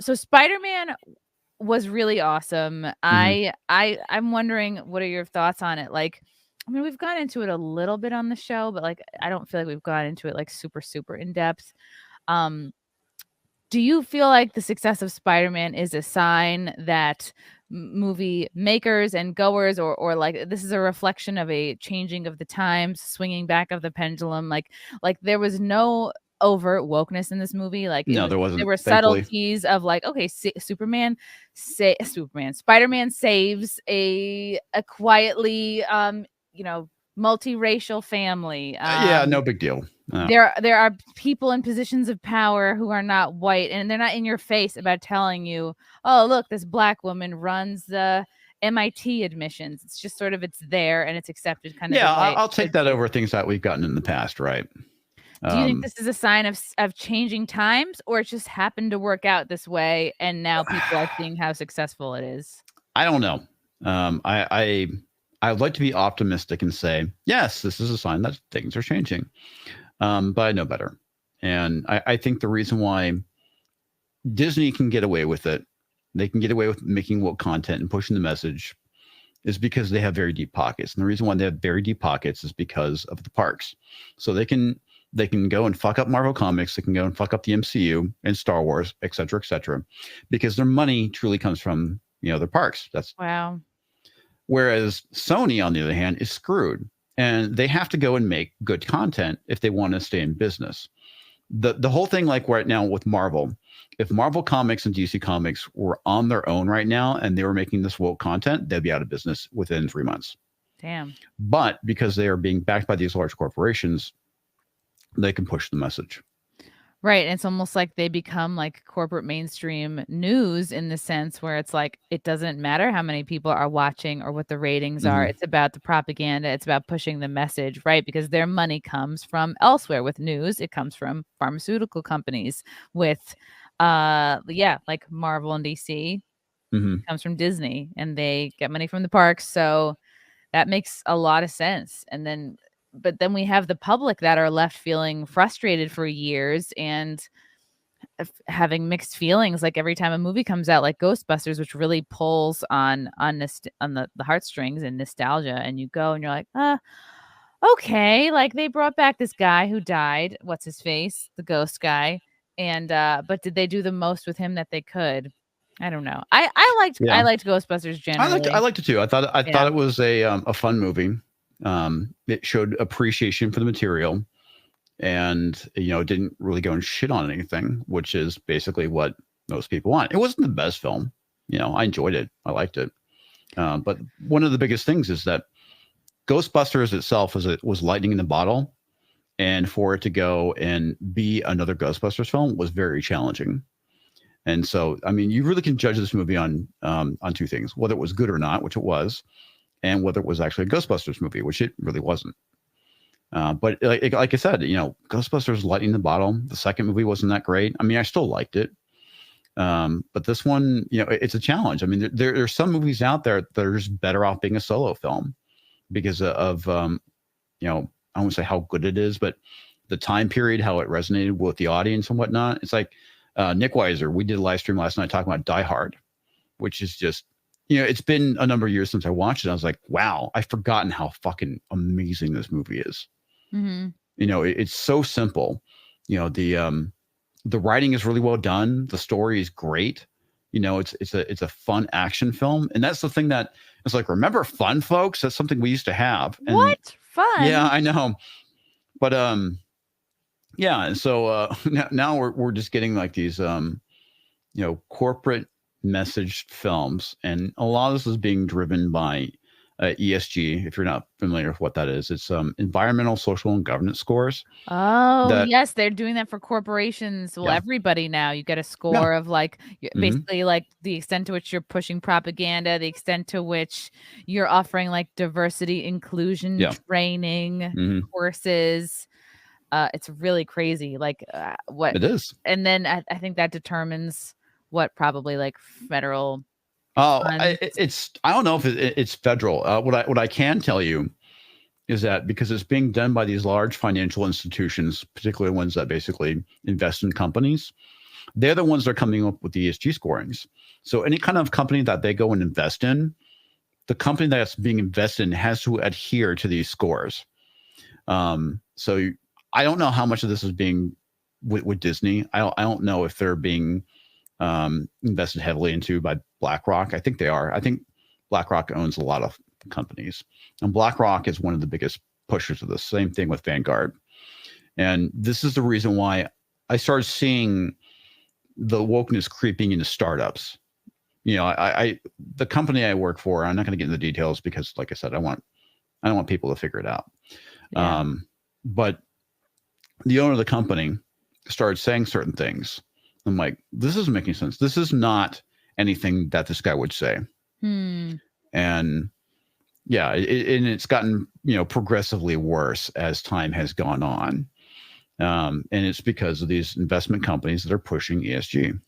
So Spider-Man was really awesome. I'm wondering, what are your thoughts on it? Like, I mean, we've gone into it a little bit on the show, but like, I don't feel like we've gone into it like super, super in depth. Um, do you feel like the success of Spider-Man is a sign that movie makers and goers, or like this is a reflection of a changing of the times, swinging back of the pendulum? Like there was no overt wokeness in this movie. Like No, there there wasn't, were thankfully. subtleties of like, okay, Spider-Man saves a quietly multiracial family. Yeah, no big deal. There are people in positions of power who are not white, and they're not in your face about telling you, oh, look, this black woman runs the MIT admissions. It's just sort of, it's there and it's accepted kind of Yeah, the way it I'll take should that be. over things that we've gotten in the past, right? Do you think this is a sign of changing times, or it just happened to work out this way and now people are seeing how successful it is? I don't know. I'd like to be optimistic and say, yes, this is a sign that things are changing. But I know better. And I think the reason why Disney can get away with it, they can get away with making woke content and pushing the message, is because they have very deep pockets. And the reason why they have very deep pockets is because of the parks. So they can go and fuck up Marvel Comics. They can go and fuck up the MCU and Star Wars, et cetera, because their money truly comes from, their parks. That's wow. Whereas Sony, on the other hand, is screwed, and they have to go and make good content if they want to stay in business. The whole thing, like right now with Marvel, if Marvel Comics and DC Comics were on their own right now and they were making this woke content, they'd be out of business within 3 months. Damn. But because they are being backed by these large corporations, they can push the message. Right. And it's almost like they become like corporate mainstream news, in the sense where it's like, it doesn't matter how many people are watching or what the ratings are. It's about the propaganda. It's about pushing the message, right? Because their money comes from elsewhere. With news, it comes from pharmaceutical companies. With like Marvel and DC, it comes from Disney, and they get money from the parks. So that makes a lot of sense. But then we have the public that are left feeling frustrated for years and having mixed feelings. Like every time a movie comes out, like Ghostbusters, which really pulls on the heartstrings and nostalgia, and you go and you're like, okay, like they brought back this guy who died. What's his face? The ghost guy. And but did they do the most with him that they could? I don't know. I liked Ghostbusters generally. I liked it too. I thought it was a fun movie. It showed appreciation for the material, and it didn't really go and shit on anything, which is basically what most people want. It wasn't the best film. I enjoyed it. I liked it. But one of the biggest things is that Ghostbusters itself was lightning in the bottle, and for it to go and be another Ghostbusters film was very challenging. And so, I mean, you really can judge this movie on two things: whether it was good or not, which it was, and whether it was actually a Ghostbusters movie, which it really wasn't. But like I said, Ghostbusters lightning in the bottle. The second movie wasn't that great. I mean, I still liked it. But this one, it's a challenge. I mean, there's some movies out there that are just better off being a solo film because of, I won't say how good it is, but the time period, how it resonated with the audience and whatnot. It's like Nick Weiser. We did a live stream last night talking about Die Hard, which is just, it's been a number of years since I watched it. I was like, wow, I've forgotten how fucking amazing this movie is. Mm-hmm. It's so simple. The writing is really well done. The story is great. It's a fun action film. And that's the thing that it's like, remember fun, folks? That's something we used to have. And what? Fun? Yeah, I know. But yeah. And so now we're just getting like these corporate messaged films, and a lot of this is being driven by ESG. If you're not familiar with what that is, it's environmental, social, and governance scores. Oh, yes, they're doing that for corporations. Well, everybody now, you get a score of like basically like the extent to which you're pushing propaganda, the extent to which you're offering like diversity, inclusion training courses. It's really crazy. Like what it is, and then I think that determines what probably like federal. I don't know if it's federal. What I can tell you is that because it's being done by these large financial institutions, particularly ones that basically invest in companies, they're the ones that are coming up with the ESG scorings. So any kind of company that they go and invest in, the company that's being invested in has to adhere to these scores. So I don't know how much of this is being with Disney. I don't know if they're being invested heavily into by BlackRock. I think they are. I think BlackRock owns a lot of companies, and BlackRock is one of the biggest pushers of this. Same thing with Vanguard. And this is the reason why I started seeing the wokeness creeping into startups. You know, I the company I work for, I'm not going to get into the details because, like I said, I don't want people to figure it out. Yeah. But the owner of the company started saying certain things. I'm like, this isn't making sense. This is not anything that this guy would say. And yeah, and it's gotten, you know, progressively worse as time has gone on. And it's because of these investment companies that are pushing ESG.